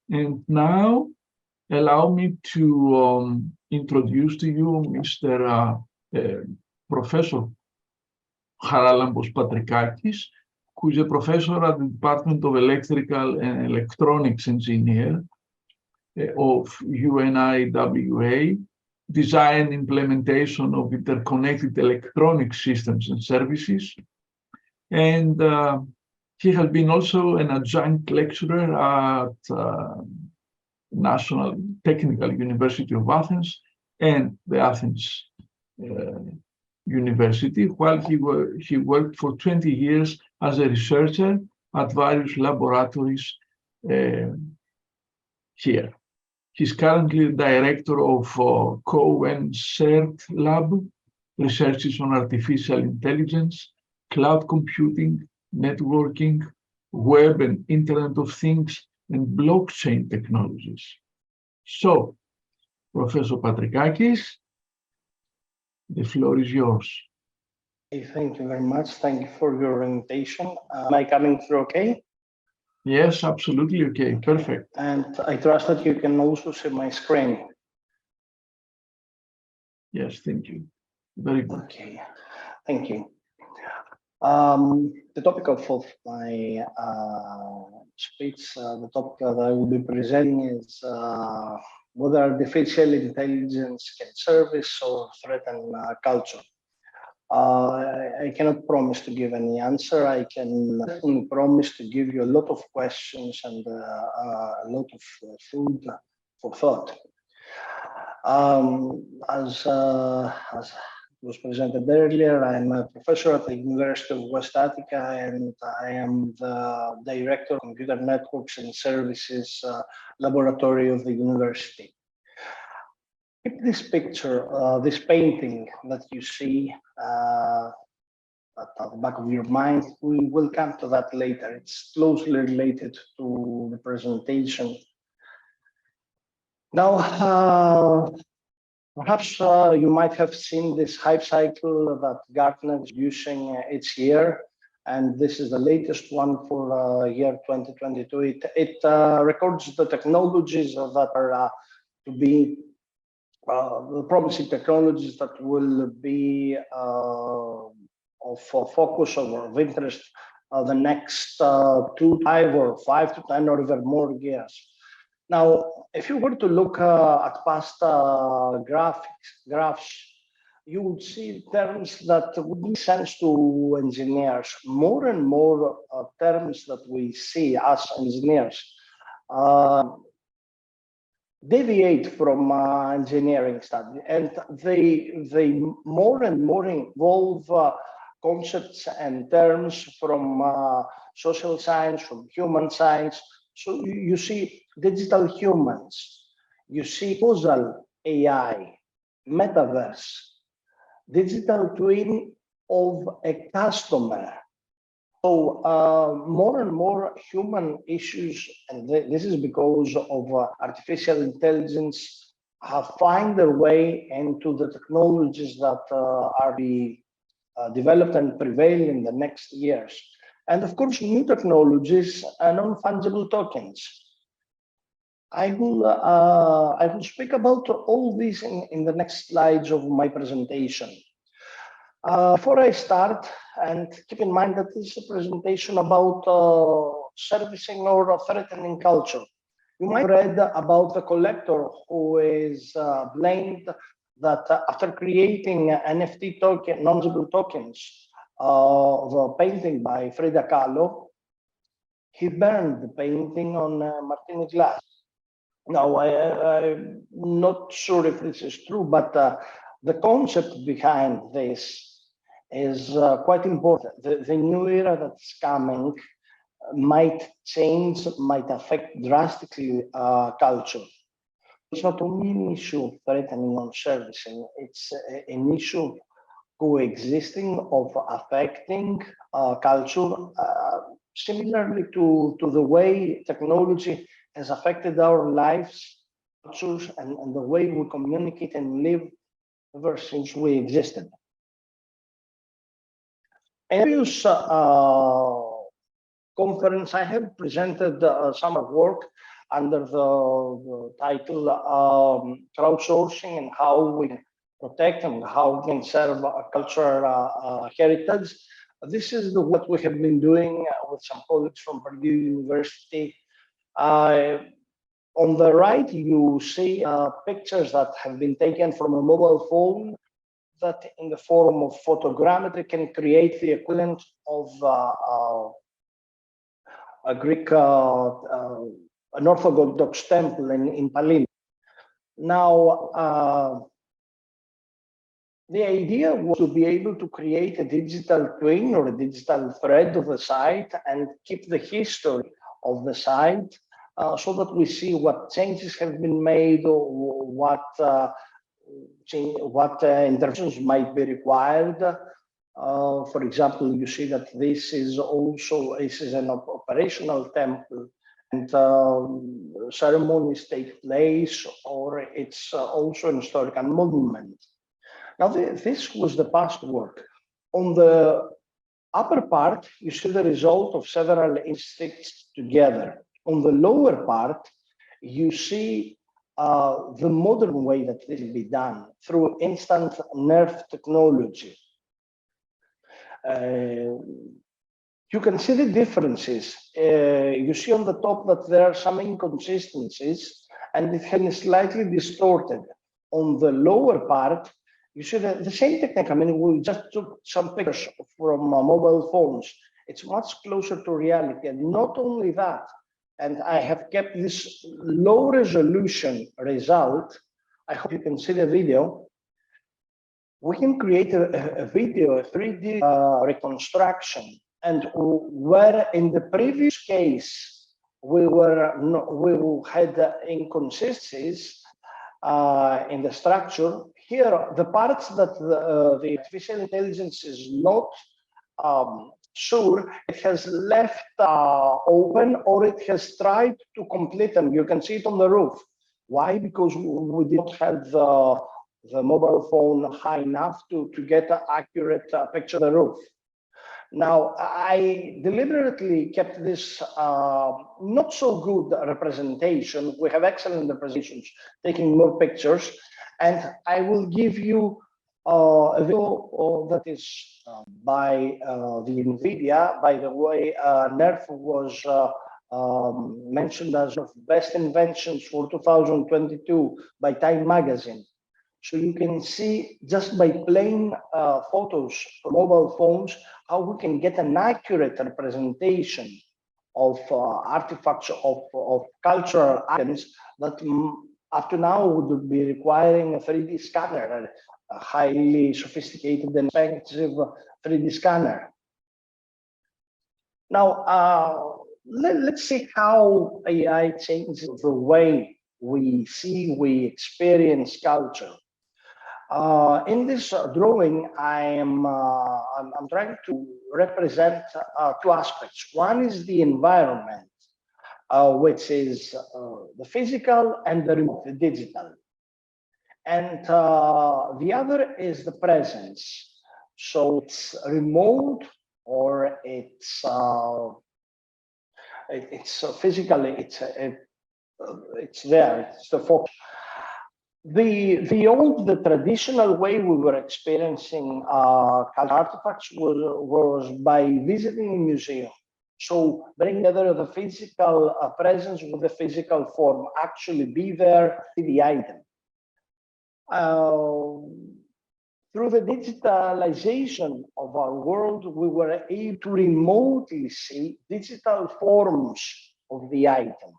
And now, allow me to introduce to you Mr. Professor Charalampos Patrikakis, who is a professor at the Department of Electrical and Electronics Engineer of UNIWA, Design Implementation of Interconnected Electronic Systems and Services. And he has been also an adjunct lecturer at National Technical University of Athens and the Athens University, while he worked for 20 years as a researcher at various laboratories here. He's currently director of Cohen CERT Lab, researches on artificial intelligence, cloud computing, networking, web and Internet of Things, and blockchain technologies. So, Professor Patrikakis, the floor is yours. Thank you very much. Thank you for your invitation. Am I coming through okay? Yes, absolutely okay. Perfect. And I trust that you can also see my screen. Yes, thank you. Very good. Okay, thank you. The topic of my speech, the topic that I will be presenting is whether artificial intelligence can service or threaten culture. I cannot promise to give any answer. I can only promise to give you a lot of questions and a lot of food for thought. As was presented earlier, I'm a professor at the University of West Attica, and I am the director of Computer Networks and Services Laboratory of the university. Keep this picture, this painting that you see at the back of your mind. We will come to that later. It's closely related to the presentation. Now, perhaps you might have seen this hype cycle that Gartner is using each year, and this is the latest one for year 2022. It records the technologies that are to be the promising technologies that will be of focus or of interest the next 2 to 5 or 5 to 10 or even more years. Now, if you were to look at past graphs, you would see terms that would make sense to engineers. More and more terms that we see as engineers deviate from engineering study, and they more and more involve concepts and terms from social science, from human science. So you see digital humans, you see causal AI, metaverse, digital twin of a customer. So more and more human issues, and this is because of artificial intelligence, have find their way into the technologies that are be developed and prevail in the next years. And of course, new technologies and non-fungible tokens. I will speak about all these in the next slides of my presentation. Before I start, and keep in mind that this is a presentation about servicing or threatening culture. You might have read about the collector who is blamed that after creating NFT token, non-fungible tokens of a painting by Frida Kahlo, he burned the painting on martini glass. Now, I'm not sure if this is true, but the concept behind this is quite important. The new era that's coming might change, might affect drastically culture. It's not only an issue of threatening on servicing, it's an issue coexisting of affecting culture, similarly to the way technology has affected our lives, cultures, and the way we communicate and live ever since we existed. In previous conference, I have presented some work under the title crowdsourcing and how we protect and how we can serve a cultural heritage. This is what we have been doing with some colleagues from Purdue University. On the right, you see pictures that have been taken from a mobile phone that in the form of photogrammetry can create the equivalent of a Greek, an Orthodox temple in Pallini. Now, the idea was to be able to create a digital twin or a digital thread of the site and keep the history of the site so that we see what changes have been made or what interventions might be required. For example, you see that this is an operational temple and ceremonies take place, or it's also an historical monument. Now, this was the past work. On the upper part, you see the result of several instincts together. On the lower part, you see the modern way that this will be done through instant nerve technology. You can see the differences. You see on the top that there are some inconsistencies and it has been slightly distorted. On the lower part, you see the same technique. I mean, we just took some pictures from mobile phones. It's much closer to reality. And not only that, and I have kept this low resolution result. I hope you can see the video. We can create a video, a 3D reconstruction. And where in the previous case, we had inconsistencies in the structure. Here, the parts that the artificial intelligence is not sure, it has left open, or it has tried to complete them. You can see it on the roof. Why? Because we didn't have the mobile phone high enough to get an accurate picture of the roof. Now, I deliberately kept this not so good representation. We have excellent representations, taking more pictures. And I will give you a video that is by the NVIDIA. By the way, NERF was mentioned as one of the best inventions for 2022 by Time Magazine. So you can see just by playing photos from mobile phones, how we can get an accurate representation of artifacts of cultural items that up to now would be requiring a 3D scanner, a highly sophisticated and expensive 3D scanner. Now, let's see how AI changes the way we see, we experience culture. In this drawing, I'm trying to represent two aspects. One is the environment, which is the physical and the remote, the digital. And the other is the presence. So it's remote, or it's physically, it's there, it's the focus. The traditional way we were experiencing artifacts was by visiting a museum. So bring together the physical presence with the physical form, actually be there, see the item. Through the digitalization of our world, we were able to remotely see digital forms of the item.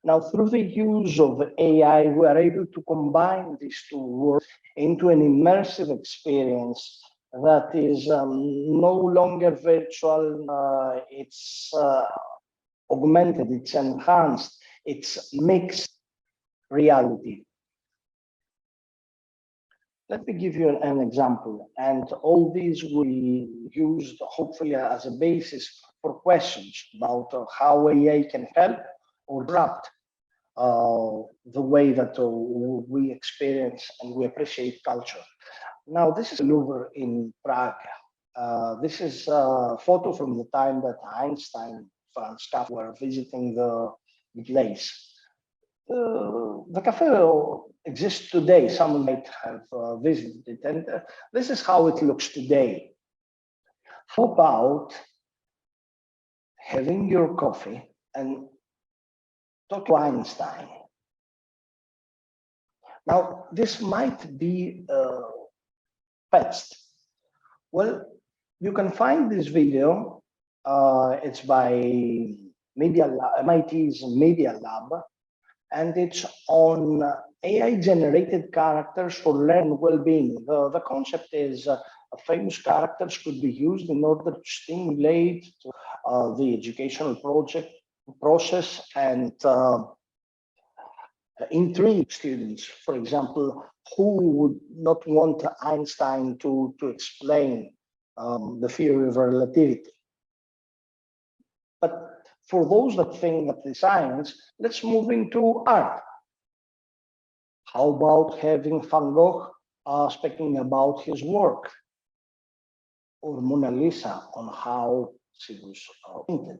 Now, through the use of AI, we are able to combine these two worlds into an immersive experience that is no longer virtual, it's augmented, it's enhanced, it's mixed reality. Let me give you an example, and all these will be used hopefully as a basis for questions about how AI can help or disrupt the way that we experience and we appreciate culture. Now, this is Louvre in Prague. This is a photo from the time that Einstein and Franz Kafka were visiting the place. the cafe exists today. Some might have visited it, and this is how it looks today. How about having your coffee and talk to Einstein? Now, this might be fetched. Well, you can find this video. It's by MIT's Media Lab, and it's on AI-generated characters for learning well-being. The concept is famous characters could be used in order to stimulate the educational process and intrigue students. For example, who would not want Einstein to explain the theory of relativity? But for those that think that is science, let's move into art. How about having Van Gogh speaking about his work, or Mona Lisa on how she was painted?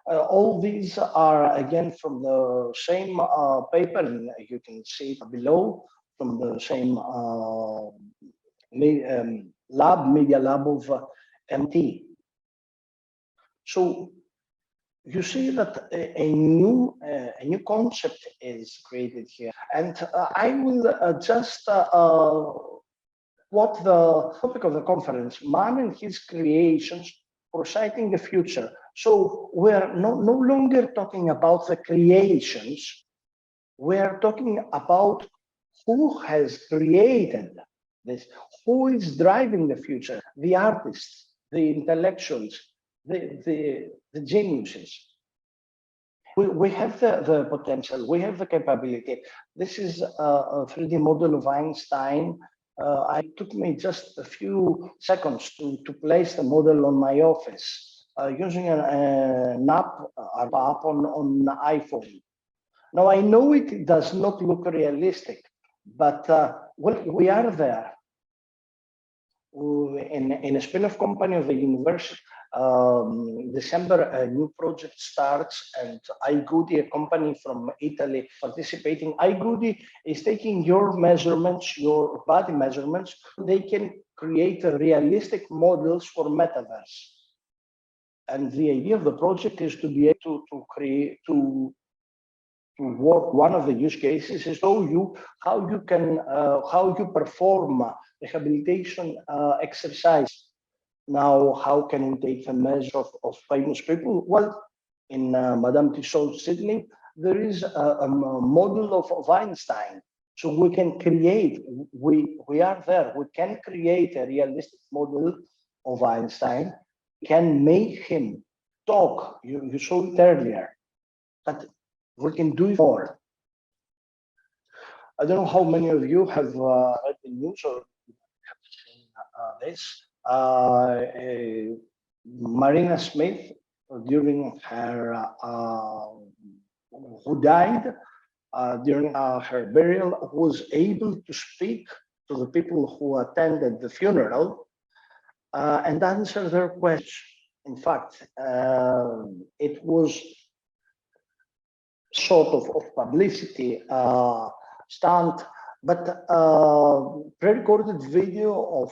All these are again from the same paper, and you can see it below, from the same media lab of MIT. So you see that a new concept is created here, and I will just quote the topic of the conference: man and his creations foresighting the future. So we're no longer talking about the creations, we're talking about who has created this, who is driving the future, the artists, the intellectuals, the geniuses. We have the potential, we have the capability. This is a 3D model of Einstein. It took me just a few seconds to place the model on my office using an app on iPhone. Now, I know it does not look realistic, but well, we are there. In a spin-off company of the university, December, a new project starts, and iGoody, a company from Italy, participating. iGoody is taking your measurements, your body measurements. They can create realistic models for metaverse. And the idea of the project is to be able to work. One of the use cases is show you how you perform rehabilitation exercise. Now, how can we take a measure of famous people? Well, in Madame Tussauds Sydney, there is a model of Einstein. So we can create, we are there, we can create a realistic model of Einstein, can make him talk. You saw it earlier, but we can do more. I don't know how many of you have read the news or have seen this. Marina Smith, during her, who died during her burial, was able to speak to the people who attended the funeral and answer their questions. In fact, it was sort of publicity stunt, but pre-recorded video of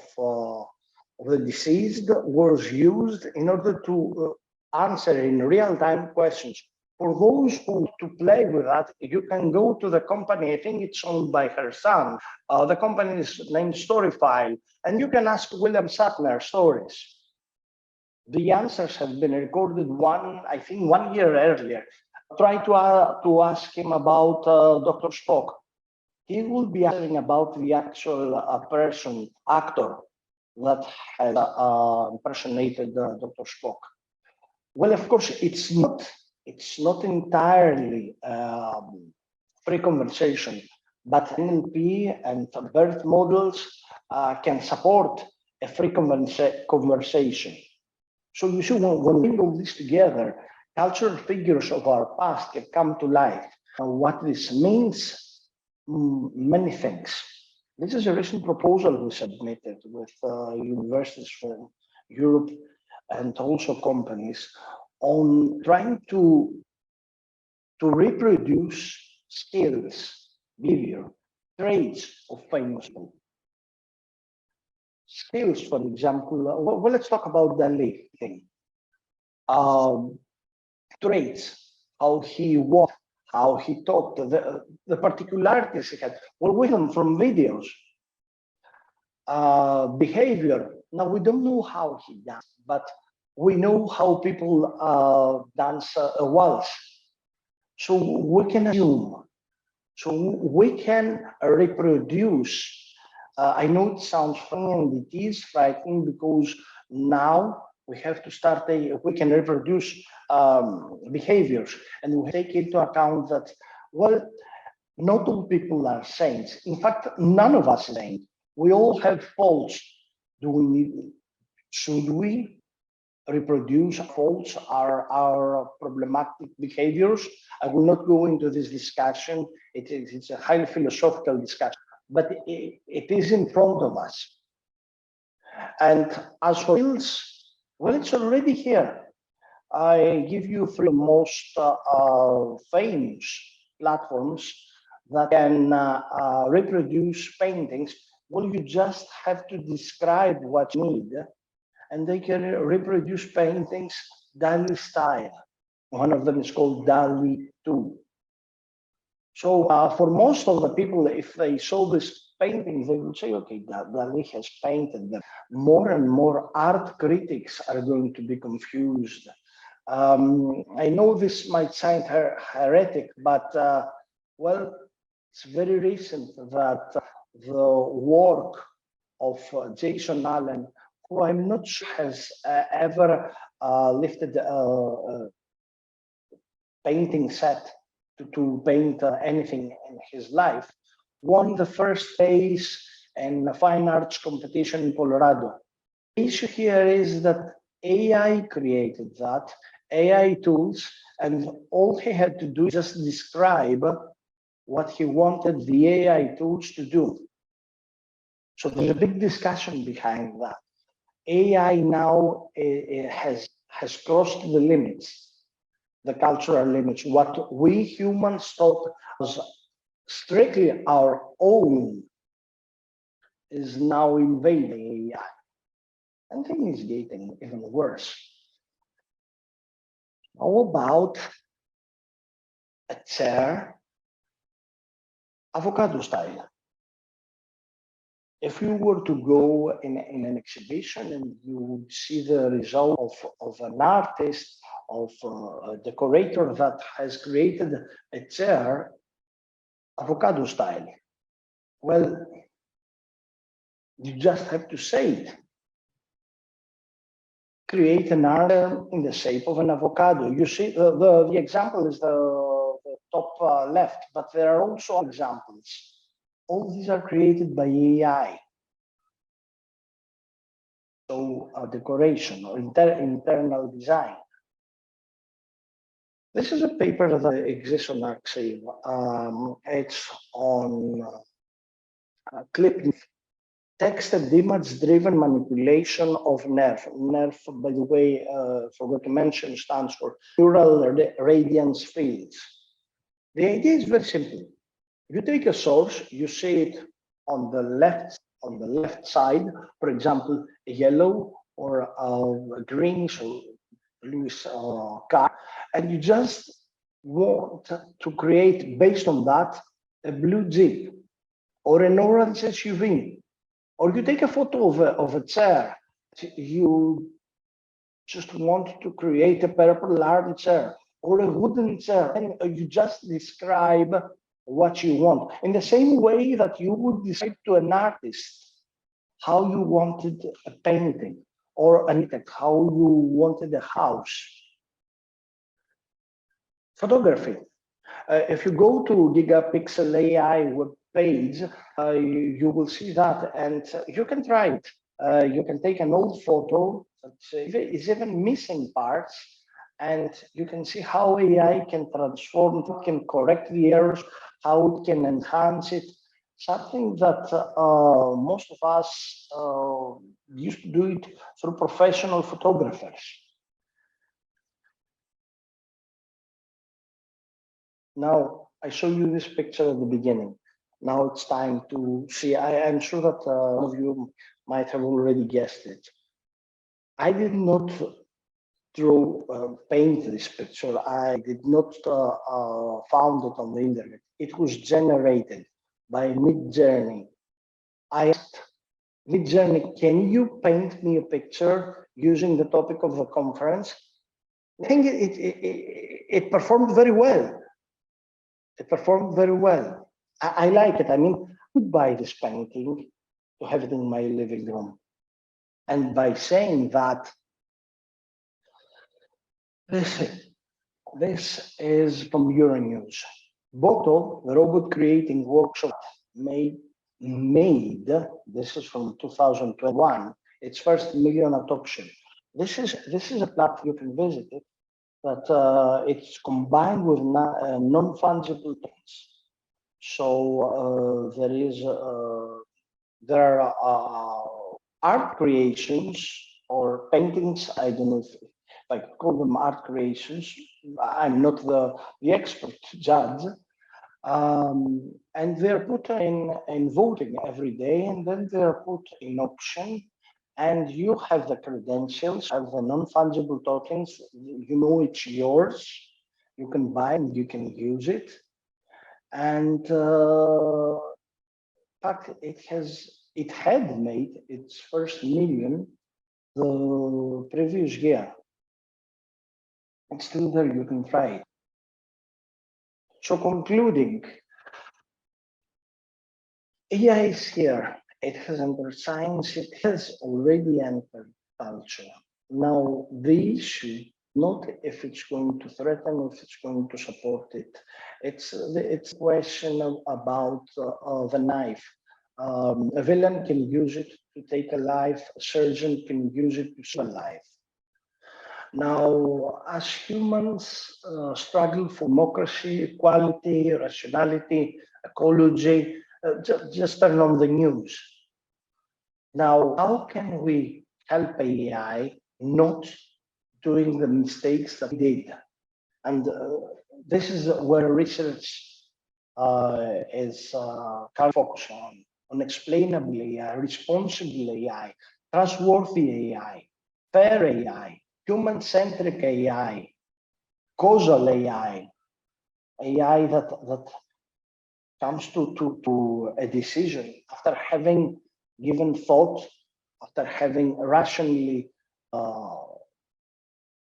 the deceased was used in order to answer in real-time questions. For those who to play with that, you can go to the company. I think it's owned by her son. The company is named Storyfile, and you can ask William Shatner stories. The answers have been recorded I think 1 year earlier. Try to ask him about Dr. Spock. He will be answering about the actual actor that has impersonated Dr. Spock. Well, of course, it's not entirely free conversation, but NLP and BERT models can support a free conversation. So you see, when we bring all this together, cultural figures of our past can come to life. What this means, many things. This is a recent proposal we submitted with universities from Europe and also companies on trying to to reproduce skills, behavior, traits of famous people. Skills, for example, well, let's talk about the late thing. Traits, how he walked, how he talked, the particularities he had. Well, we learn from videos. Behavior. Now, we don't know how he danced, but we know how people dance a waltz. So we can assume. So we can reproduce. I know it sounds funny and it is frightening because now we have to start, we can reproduce behaviors, and we take into account that, well, not all people are saints. In fact, none of us is saints. We all have faults. Should we reproduce faults, our problematic behaviors? I will not go into this discussion. It's a highly philosophical discussion, but it is in front of us. And as for skills, well, it's already here. I give you three most famous platforms that can reproduce paintings. Well, you just have to describe what you need, and they can reproduce paintings DALL-E style. One of them is called DALL-E 2. So for most of the people, if they saw this painting, they would say, okay, DALL-E has painted them. More and more art critics are going to be confused. I know this might sound heretic, but well, it's very recent that the work of Jason Allen, who I'm not sure has ever lifted a painting set to paint anything in his life, won the first place in a fine arts competition in Colorado. The issue here is that AI created that, AI tools, and all he had to do is just describe what he wanted the AI tools to do. So there's a big discussion behind that. AI now has crossed the limits, the cultural limits. What we humans thought was strictly our own is now invading AI. And things is getting even worse. How about a chair, avocado style? If you were to go in an exhibition and you would see the result of an artist, of a decorator that has created a chair, avocado style, well, you just have to say it. Create an arm in the shape of an avocado. You see, the example is the top left, but there are also examples. All these are created by AI. So decoration or internal design. This is a paper that exists on Arxiv. It's on clip text and image driven manipulation of NERF. NERF, by the way, forgot to mention, stands for neural radiance fields. The idea is very simple. You take a source, you see it on the left side, for example, a yellow or a greenish or bluish car, and you just want to create, based on that, a blue Jeep or an orange SUV. Or you take a photo of a chair, you just want to create a purple armchair or a wooden chair, and you just describe what you want. In the same way that you would describe to an artist how you wanted a painting, or an architect, how you wanted a house. Photography. If you go to Gigapixel AI web page, you will see that, and you can try it. You can take an old photo that is even missing parts, and you can see how AI can transform, can correct the errors, how it can enhance it. Something that most of us used to do it through professional photographers. Now, I show you this picture at the beginning. Now it's time to see. I'm sure that one of you might have already guessed it. I did not paint this picture. I did not found it on the internet. It was generated by Midjourney. I asked Midjourney, can you paint me a picture using the topic of the conference? I think it performed very well. It performed very well. I like it. I mean, I would buy this painting to have it in my living room. And by saying that, this is from Euronews. Boto, the robot creating workshop, made, this is from 2021, its first million adoption. This is a platform you can visit it, but it's combined with non-fungible things. So there are art creations or paintings. I don't know if I call them art creations. I'm not the expert judge. And they're put in voting every day, and then they're put in auction. And you have the credentials, have the non-fungible tokens. You know it's yours. You can buy and you can use it. And in fact, it had made its first million the previous year. It's still there, you can try it. So concluding, AI is here. It has entered science, it has already entered culture. Now, the issue, not if it's going to threaten, if it's going to support it. It's a question about the knife. A villain can use it to take a life, a surgeon can use it to save a life. Now, as humans struggle for democracy, equality, rationality, ecology, just turn on the news. Now, how can we help AI not doing the mistakes that we did? And this is where research is focused on explainable AI, responsible AI, trustworthy AI, fair AI, human-centric AI, causal AI, AI that comes to a decision after having given thought, after having rationally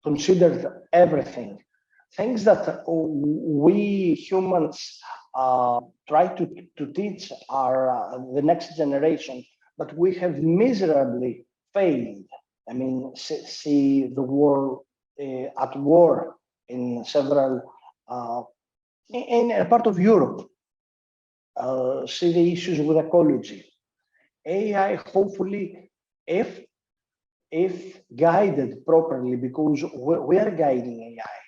considered everything. Things that we humans try to teach the next generation, but we have miserably failed. I mean, see the war at war in several in a part of Europe. See the issues with ecology. AI, hopefully, if guided properly, because we are guiding AI.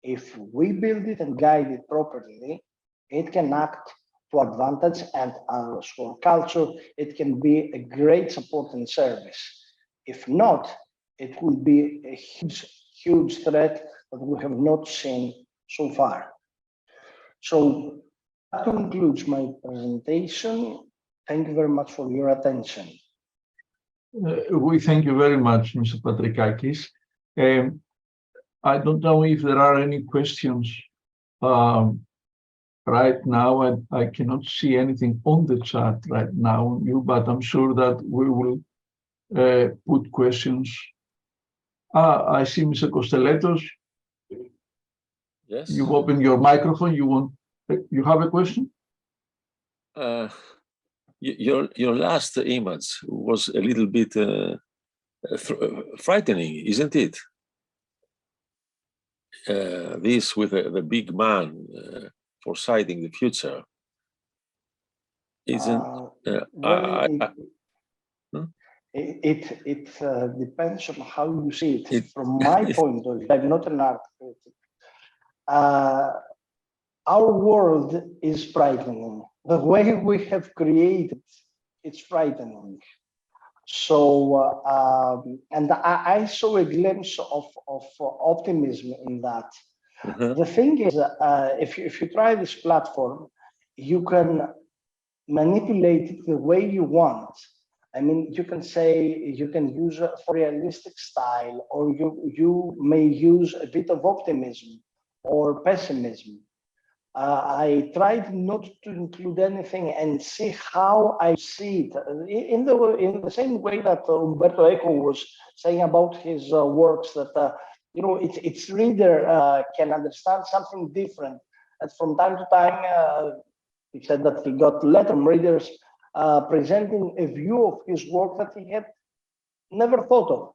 If we build it and guide it properly, it can act to advantage, and as for culture, it can be a great support and service. If not, it will be a huge threat that we have not seen so far. So that concludes my presentation. Thank you very much for your attention. We thank you very much, Mr. Patrikakis. I don't know if there are any questions right now. I cannot see anything on the chat right now, but I'm sure that we will put questions. I see Mr. Kosteletos. Yes. You've opened your microphone. You have a question? Your last image was a little bit frightening, isn't it? This with the big man foresighting the future. Isn't it depends on how you see it. From my point of view, I'm not an art critic. Our world is frightening. The way we have created, it's frightening. So, and I saw a glimpse of optimism in that. Uh-huh. The thing is, if you try this platform, you can manipulate it the way you want. I mean, you can say you can use a realistic style, or you may use a bit of optimism or pessimism. I tried not to include anything and see how I see it in the same way that Umberto Eco was saying about his works, that its reader can understand something different. And from time to time, he said that he got letters from readers presenting a view of his work that he had never thought of.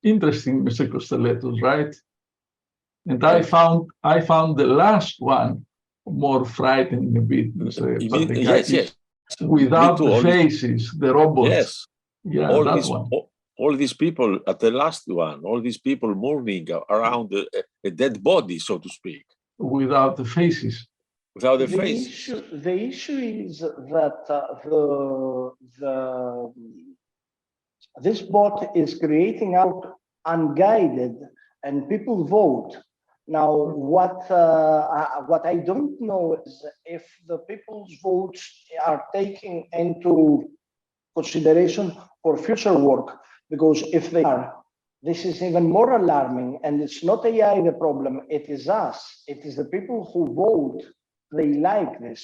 Interesting, Mr. Kosteletos, right? And Yes. I found the last one more frightening a bit, Mr. You mean, Patrikakis, yes. without too, the all these- faces, the robots. Yes. Yeah, all that these one. all these people at the last one, all these people mourning around a dead body, so to speak, Without the faces. without the The face. issue is that this bot is creating out unguided, and people vote. Now, what I don't know is if the people's votes are taken into consideration for future work, because if they are, this is even more alarming, and it's not AI the problem, it is us. It is the people who vote. They like this.